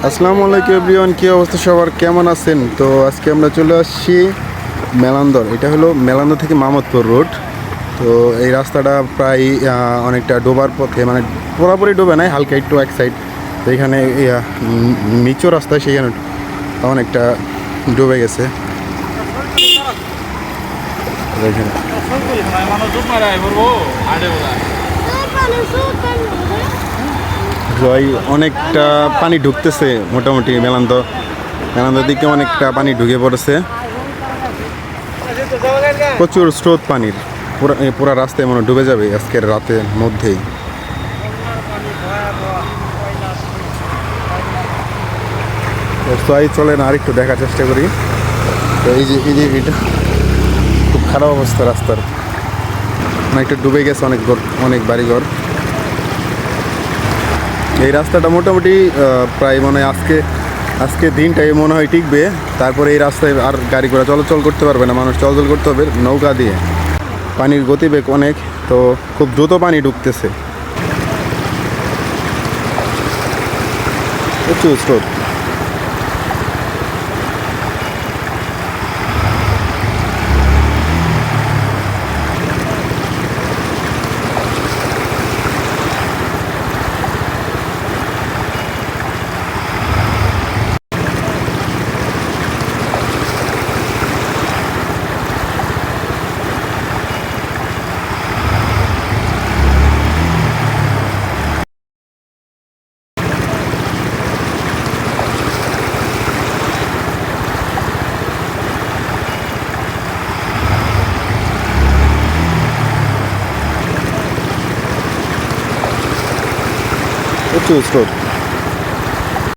আসসালামু আলাইকুম এভরিওয়ান, কী অবস্থা সবার, কেমন আছেন? তো আজকে আমরা চলে আসছি মেলান্দর। এটা হলো মেলান্দর থেকে মামদপুর রোড। তো এই রাস্তাটা প্রায় অনেকটা ডোবার পথে, মানে পুরোপুরি ডোবে নাই, হালকা একটু এক সাইড। তো এখানে নিচু রাস্তায় সেখানে অনেকটা ডুবে গেছে। দেখেন অনেকটা পানি ঢুকতেছে, মোটামুটি মেলান্দর দিকে অনেকটা পানি ঢুকে পড়েছে। প্রচুর স্রোত পানির, পুরা রাস্তায় মনে ডুবে যাবে আজকের রাতের মধ্যেই। চলেন আর একটু দেখার চেষ্টা করি। তো এই যে এটা খুব খারাপ অবস্থা রাস্তার, অনেকটা ডুবে গেছে অনেক বাড়িঘর। এই রাস্তাটা মোটামুটি প্রায় মনে হয় আজকে দিনটাই মনে হয় টিকবে। তারপরে এই রাস্তায় আর গাড়ি ঘোড়া চলাচল করতে পারবে না, মানুষ চলাচল করতে হবে নৌকা দিয়ে। পানির গতিবেগ অনেক, তো খুব দ্রুত পানি ঢুকতেছে, প্রচুর স্রোত। প্রচুর স্রোত।